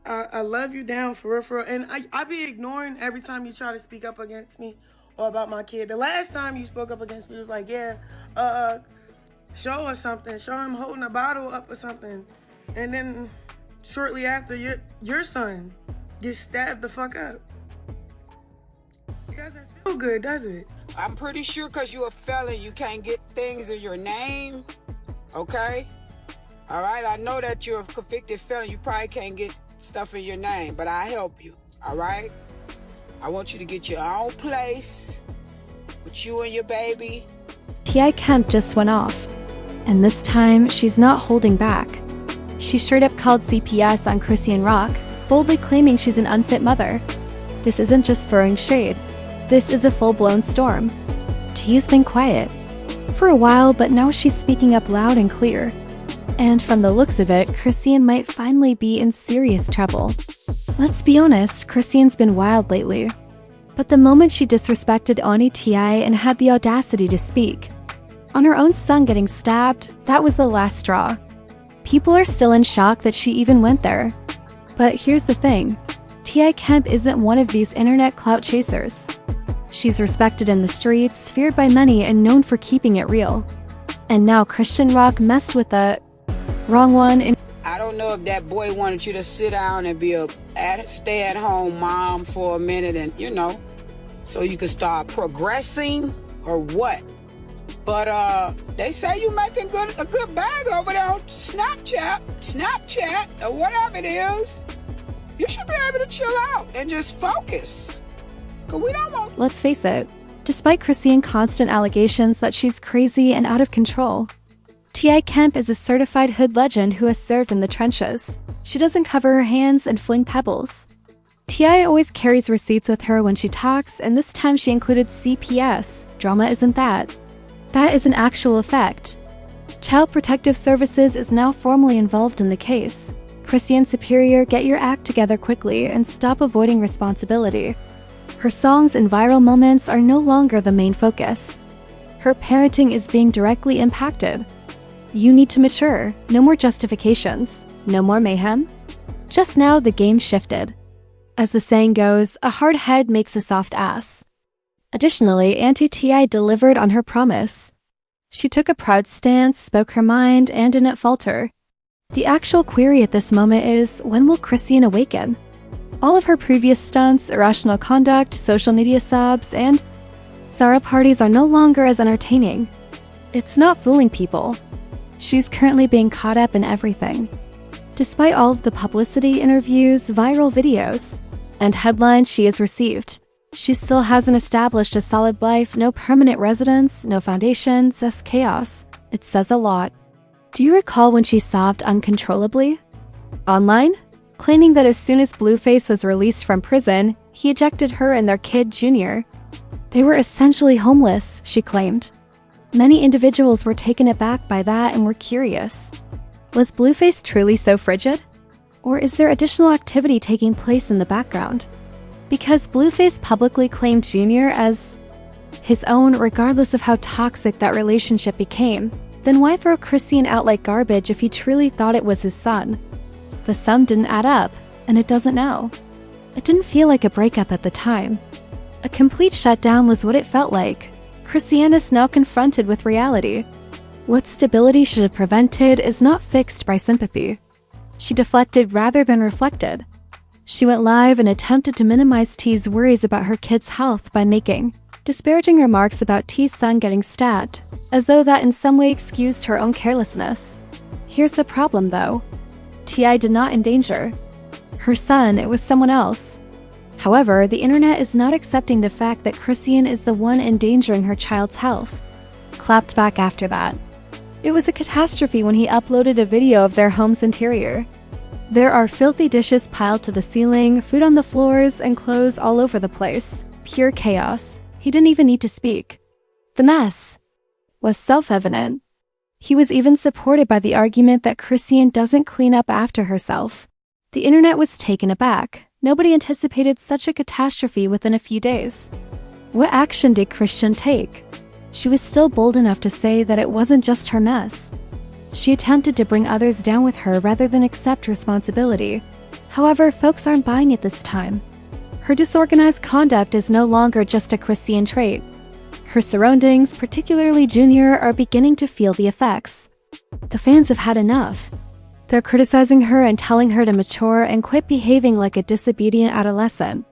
I love you down for real, for real. And I be ignoring every time you try to speak up against me or about my kid. The last time you spoke up against me was like, yeah, show us something. Show him holding a bottle up or something. And then shortly after, your son gets stabbed the fuck up. It doesn't feel good, does it? I'm pretty sure because you're a felon, you can't get things in your name, okay? All right, I know that you're a convicted felon. You probably can't get stuff in your name, but I'll help you, all right? I want you to get your own place with you and your baby. T.I. Kemp just went off, and this time she's not holding back. She straight up called CPS on Chrisean Rock, boldly claiming she's an unfit mother. This isn't just throwing shade. This is a full-blown storm. T's been quiet for a while, but now she's speaking up loud and clear. And from the looks of it, Chrisean might finally be in serious trouble. Let's be honest, Chrisean's been wild lately. But the moment she disrespected Auntie T.I. and had the audacity to speak on her own son getting stabbed, that was the last straw. People are still in shock that she even went there. But here's the thing, T.I. Kemp isn't one of these internet clout chasers. She's respected in the streets, feared by many, and known for keeping it real. And now Chrisean Rock messed with the wrong one. I don't know if that boy wanted you to sit down and be a stay-at-home mom for a minute and, so you can start progressing or what. But they say you making a good bag over there on Snapchat, or whatever it is. You should be able to chill out and just focus. Cause we don't want. Let's face it, despite Chrisean's constant allegations that she's crazy and out of control, T.I. Kemp is a certified hood legend who has served in the trenches. She doesn't cover her hands and fling pebbles. T.I. always carries receipts with her when she talks, and this time she included CPS. Drama isn't that. That is an actual effect. Child Protective Services is now formally involved in the case. Chrisean Superior, get your act together quickly and stop avoiding responsibility. Her songs and viral moments are no longer the main focus. Her parenting is being directly impacted. You need to mature. No more justifications. No more mayhem. Just now, the game shifted. As the saying goes, a hard head makes a soft ass. Additionally, Auntie T.I. delivered on her promise. She took a proud stance, spoke her mind, and didn't falter. The actual query at this moment is, when will Chrisean awaken? All of her previous stunts, irrational conduct, social media sobs, and Zara parties are no longer as entertaining. It's not fooling people. She's currently being caught up in everything. Despite all of the publicity, interviews, viral videos, and headlines she has received, she still hasn't established a solid life, no permanent residence, no foundation, just chaos. It says a lot. Do you recall when she sobbed uncontrollably? Online? Claiming that as soon as Blueface was released from prison, he ejected her and their kid, Junior. They were essentially homeless, she claimed. Many individuals were taken aback by that and were curious. Was Blueface truly so frigid? Or is there additional activity taking place in the background? Because Blueface publicly claimed Junior as his own, regardless of how toxic that relationship became, then why throw Chrisean out like garbage if he truly thought it was his son? The sum didn't add up, and it doesn't now. It didn't feel like a breakup at the time. A complete shutdown was what it felt like. Chrisean is now confronted with reality. What stability should have prevented is not fixed by sympathy. She deflected rather than reflected. She went live and attempted to minimize T's worries about her kid's health by making disparaging remarks about T's son getting stabbed, as though that in some way excused her own carelessness. Here's the problem though. T.I. did not endanger her son, it was someone else. However, the internet is not accepting the fact that Chrisean is the one endangering her child's health. Clapped back after that. It was a catastrophe when he uploaded a video of their home's interior. There are filthy dishes piled to the ceiling, food on the floors, and clothes all over the place. Pure chaos. He didn't even need to speak. The mess was self-evident. He was even supported by the argument that Chrisean doesn't clean up after herself. The internet was taken aback. Nobody anticipated such a catastrophe within a few days. What action did Chrisean take? She was still bold enough to say that it wasn't just her mess. She attempted to bring others down with her rather than accept responsibility. However, folks aren't buying it this time. Her disorganized conduct is no longer just a Chrisean trait. Her surroundings, particularly Junior, are beginning to feel the effects. The fans have had enough. They're criticizing her and telling her to mature and quit behaving like a disobedient adolescent.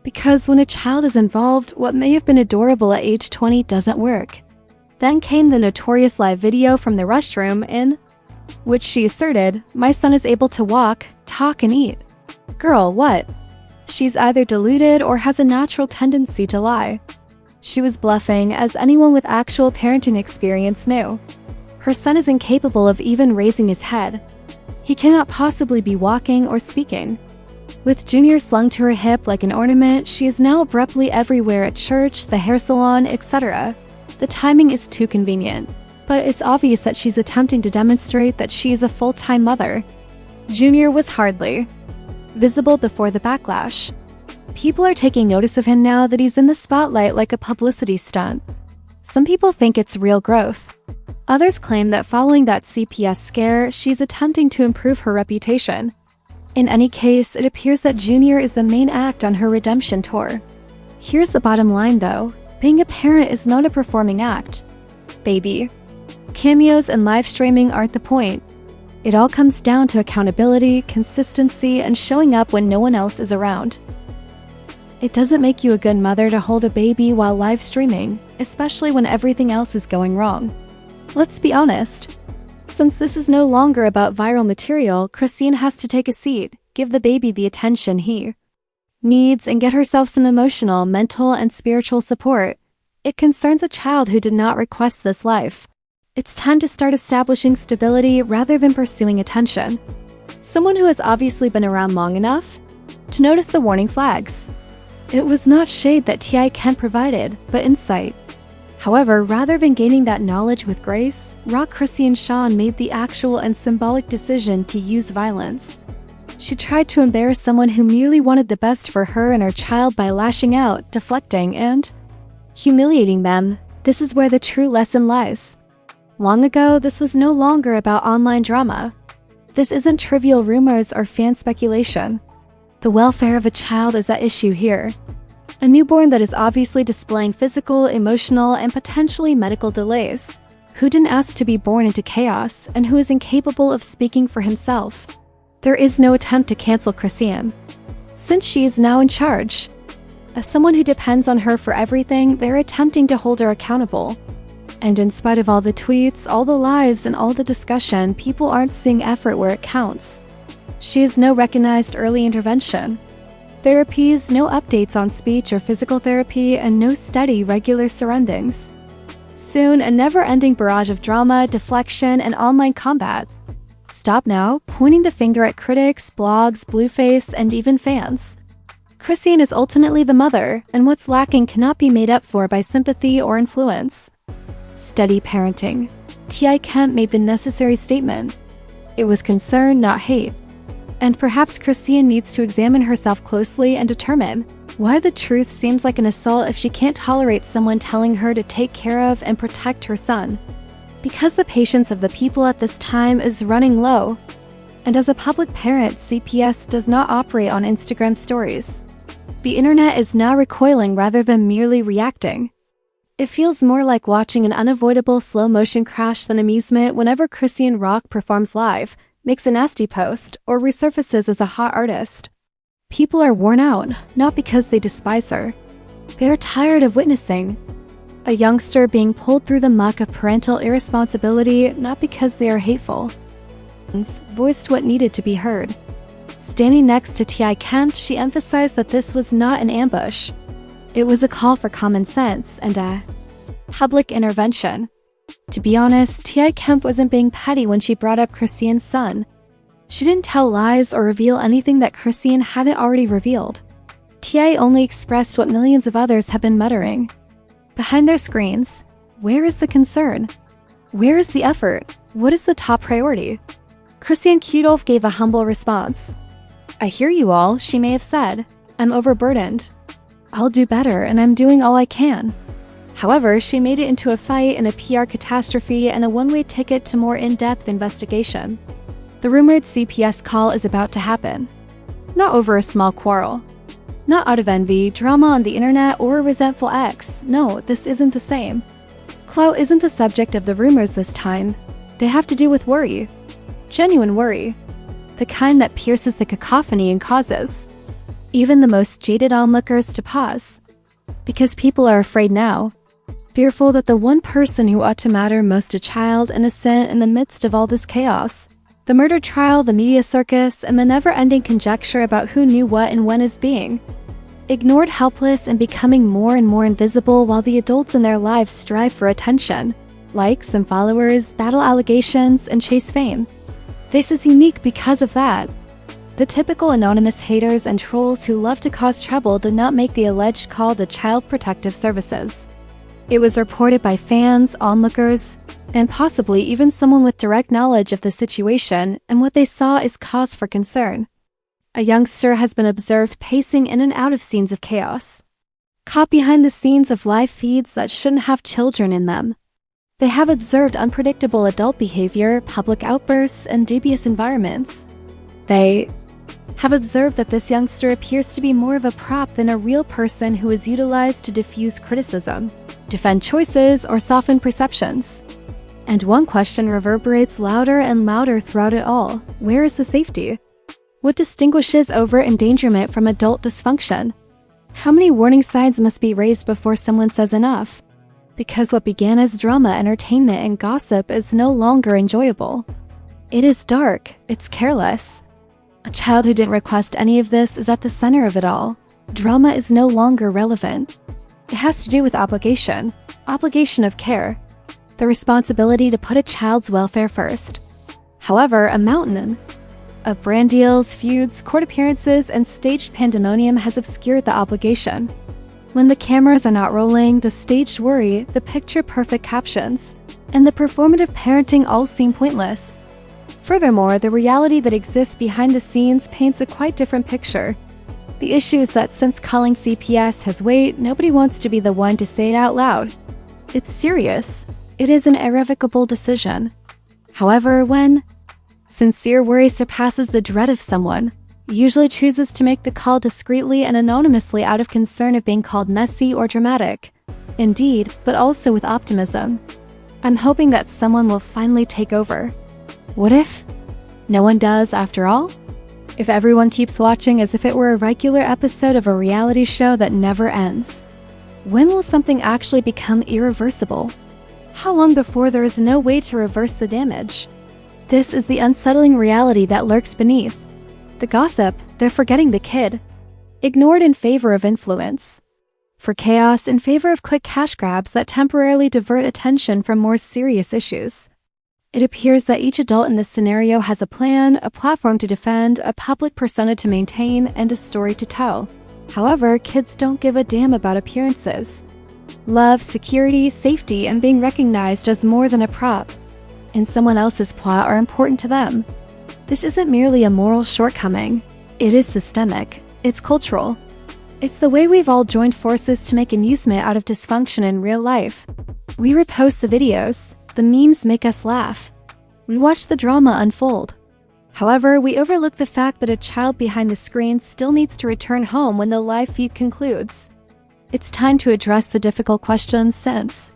Because when a child is involved, what may have been adorable at age 20 doesn't work. Then came the notorious live video from the restroom in which she asserted, "My son is able to walk, talk, and eat." Girl, what? She's either deluded or has a natural tendency to lie. She was bluffing, as anyone with actual parenting experience knew. Her son is incapable of even raising his head. He cannot possibly be walking or speaking. With Junior slung to her hip like an ornament, she is now abruptly everywhere at church, the hair salon, etc. The timing is too convenient, but it's obvious that she's attempting to demonstrate that she is a full-time mother. Junior was hardly visible before the backlash. People are taking notice of him now that he's in the spotlight like a publicity stunt. Some people think it's real growth. Others claim that following that CPS scare, she's attempting to improve her reputation. In any case, it appears that Junior is the main act on her redemption tour. Here's the bottom line though, being a parent is not a performing act. Baby. Cameos and live streaming aren't the point. It all comes down to accountability, consistency, and showing up when no one else is around. It doesn't make you a good mother to hold a baby while live streaming, especially when everything else is going wrong. Let's be honest. Since this is no longer about viral material, Chrisean has to take a seat, give the baby the attention he needs, and get herself some emotional, mental, and spiritual support. It concerns a child who did not request this life. It's time to start establishing stability rather than pursuing attention. Someone who has obviously been around long enough to notice the warning flags. It was not shade that T.I. Kemp provided, but insight. However, rather than gaining that knowledge with grace, Rock, Chrisean Sean made the actual and symbolic decision to use violence. She tried to embarrass someone who merely wanted the best for her and her child by lashing out, deflecting, and humiliating them. This is where the true lesson lies. Long ago, this was no longer about online drama. This isn't trivial rumors or fan speculation. The welfare of a child is at issue here. A newborn that is obviously displaying physical, emotional, and potentially medical delays, who didn't ask to be born into chaos, and who is incapable of speaking for himself. There is no attempt to cancel Chrisean, since she is now in charge. As someone who depends on her for everything, they're attempting to hold her accountable. And in spite of all the tweets, all the lives, and all the discussion, people aren't seeing effort where it counts. She has no recognized early intervention. Therapies, no updates on speech or physical therapy, and no steady, regular surroundings. Soon, a never-ending barrage of drama, deflection, and online combat. Stop now, pointing the finger at critics, blogs, Blueface, and even fans. Chrisean is ultimately the mother, and what's lacking cannot be made up for by sympathy or influence. Steady parenting. T.I. Kemp made the necessary statement. It was concern, not hate. And perhaps Chrisean needs to examine herself closely and determine why the truth seems like an assault if she can't tolerate someone telling her to take care of and protect her son. Because the patience of the people at this time is running low. And as a public parent, CPS does not operate on Instagram stories. The internet is now recoiling rather than merely reacting. It feels more like watching an unavoidable slow-motion crash than amusement whenever Chrisean Rock performs live, makes a nasty post, or resurfaces as a hot artist. People are worn out, not because they despise her. They are tired of witnessing a youngster being pulled through the muck of parental irresponsibility, not because they are hateful. Voiced what needed to be heard. Standing next to T.I. Kemp, she emphasized that this was not an ambush. It was a call for common sense and a public intervention. To be honest, T.I. Kemp wasn't being petty when she brought up Chrisean's son. She didn't tell lies or reveal anything that Chrisean hadn't already revealed. T.I. only expressed what millions of others have been muttering. Behind their screens, where is the concern? Where is the effort? What is the top priority? Chrisean Kudolf gave a humble response. "I hear you all," she may have said. "I'm overburdened. I'll do better, and I'm doing all I can." However, she made it into a fight and a PR catastrophe and a one-way ticket to more in-depth investigation. The rumored CPS call is about to happen. not over a small quarrel. Not out of envy, drama on the internet, or a resentful ex. No, this isn't the same. Clout isn't the subject of the rumors this time. They have to do with worry. Genuine worry. The kind that pierces the cacophony and causes even the most jaded onlookers to pause. Because people are afraid now. Fearful that the one person who ought to matter most, a child innocent in the midst of all this chaos. The murder trial, the media circus, and the never-ending conjecture about who knew what and when is being ignored, helpless, and becoming more and more invisible while the adults in their lives strive for attention, likes and followers, battle allegations, and chase fame. This is unique because of that. The typical anonymous haters and trolls who love to cause trouble did not make the alleged call to Child Protective Services. It was reported by fans, onlookers, and possibly even someone with direct knowledge of the situation, and what they saw is cause for concern. A youngster has been observed pacing in and out of scenes of chaos, caught behind the scenes of live feeds that shouldn't have children in them. They have observed unpredictable adult behavior, public outbursts, and dubious environments. They have observed that this youngster appears to be more of a prop than a real person who is utilized to diffuse criticism, defend choices, or soften perceptions. And one question reverberates louder and louder throughout it all. Where is the safety? What distinguishes overt endangerment from adult dysfunction? How many warning signs must be raised before someone says enough? Because what began as drama, entertainment, and gossip is no longer enjoyable. It is dark, it's careless. A child who didn't request any of this is at the center of it all. Drama is no longer relevant. It has to do with obligation of care. The responsibility to put a child's welfare first. However, a mountain of brand deals, feuds, court appearances, and staged pandemonium has obscured the obligation. When the cameras are not rolling, the staged worry, the picture-perfect captions, and the performative parenting all seem pointless. Furthermore, the reality that exists behind the scenes paints a quite different picture. The issue is that since calling CPS has weight, nobody wants to be the one to say it out loud. It's serious. It is an irrevocable decision. However, when sincere worry surpasses the dread of someone, usually chooses to make the call discreetly and anonymously out of concern of being called messy or dramatic. Indeed, but also with optimism. I'm hoping that someone will finally take over. What if no one does after all? If everyone keeps watching as if it were a regular episode of a reality show that never ends? When will something actually become irreversible? How long before there is no way to reverse the damage? This is the unsettling reality that lurks beneath. The gossip, they're forgetting the kid. Ignored in favor of influence. For chaos in favor of quick cash grabs that temporarily divert attention from more serious issues. It appears that each adult in this scenario has a plan, a platform to defend, a public persona to maintain, and a story to tell. However, kids don't give a damn about appearances. Love, security, safety, and being recognized as more than a prop in someone else's plot are important to them. This isn't merely a moral shortcoming. It is systemic. It's cultural. It's the way we've all joined forces to make amusement out of dysfunction in real life. We repost the videos. The memes make us laugh. We watch the drama unfold. However, we overlook the fact that a child behind the screen still needs to return home when the live feed concludes. It's time to address the difficult questions since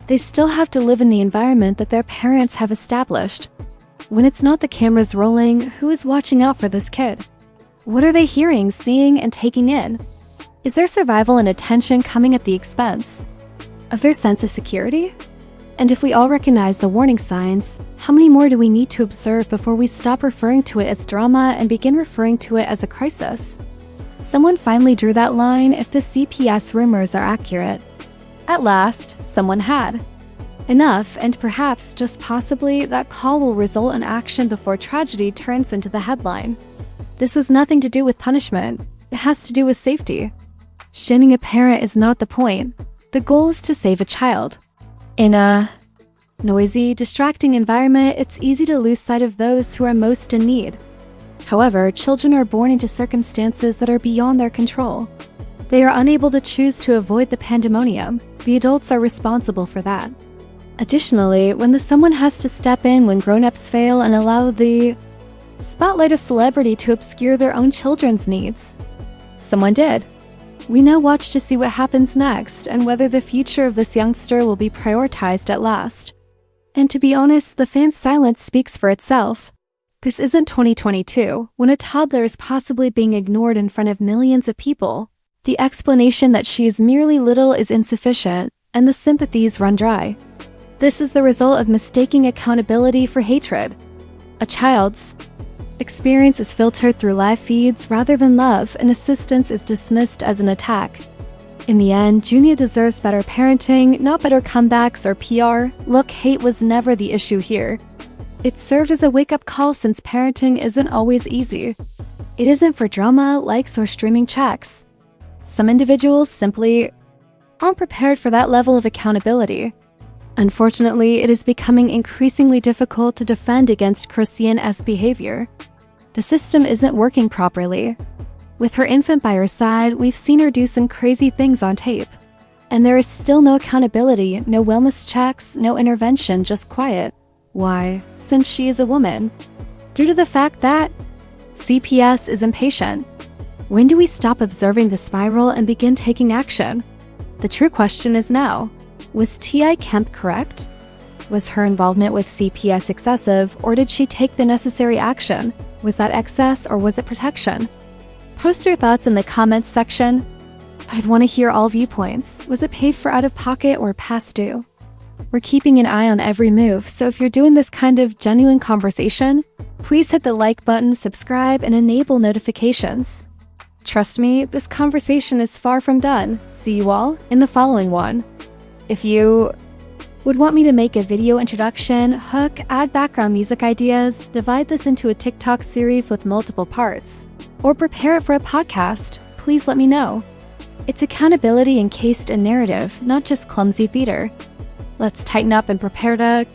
they still have to live in the environment that their parents have established. When it's not the cameras rolling, who is watching out for this kid? What are they hearing, seeing, and taking in? Is their survival and attention coming at the expense of their sense of security? And if we all recognize the warning signs, how many more do we need to observe before we stop referring to it as drama and begin referring to it as a crisis? Someone finally drew that line if the CPS rumors are accurate. At last, someone had. Enough, and perhaps, just possibly, that call will result in action before tragedy turns into the headline. This has nothing to do with punishment. It has to do with safety. Shaming a parent is not the point. The goal is to save a child. In a noisy, distracting environment, it's easy to lose sight of those who are most in need. However, children are born into circumstances that are beyond their control. They are unable to choose to avoid the pandemonium. The adults are responsible for that. Additionally, when someone has to step in when grown-ups fail and allow the spotlight a celebrity to obscure their own children's needs. Someone did. We now watch to see what happens next and whether the future of this youngster will be prioritized at last. And to be honest, the fan's silence speaks for itself. This isn't 2022, when a toddler is possibly being ignored in front of millions of people. The explanation that she is merely little is insufficient, and the sympathies run dry. This is the result of mistaking accountability for hatred. A child's experience is filtered through live feeds rather than love, and assistance is dismissed as an attack. In the end, Junia deserves better parenting, not better comebacks or PR. Look, hate was never the issue here. It served as a wake-up call since parenting isn't always easy. It isn't for drama, likes, or streaming checks. Some individuals simply aren't prepared for that level of accountability. Unfortunately, it is becoming increasingly difficult to defend against Chrisean's behavior. The system isn't working properly. With her infant by her side, we've seen her do some crazy things on tape. And there is still no accountability, no wellness checks, no intervention, just quiet. Why? Since she is a woman. Due to the fact that CPS is impatient. When do we stop observing the spiral and begin taking action? The true question is now. Was T.I. Kemp correct? Was her involvement with CPS excessive, or did she take the necessary action? Was that excess, or was it protection? Post your thoughts in the comments section. I'd want to hear all viewpoints. Was it paid for out of pocket or past due? We're keeping an eye on every move, so if you're doing this kind of genuine conversation, please hit the like button, subscribe, and enable notifications. Trust me, this conversation is far from done. See you all in the following one. If you would want me to make a video introduction, hook, add background music ideas, divide this into a TikTok series with multiple parts, or prepare it for a podcast, please let me know. It's accountability encased in narrative, not just clumsy theater. Let's tighten up and prepare to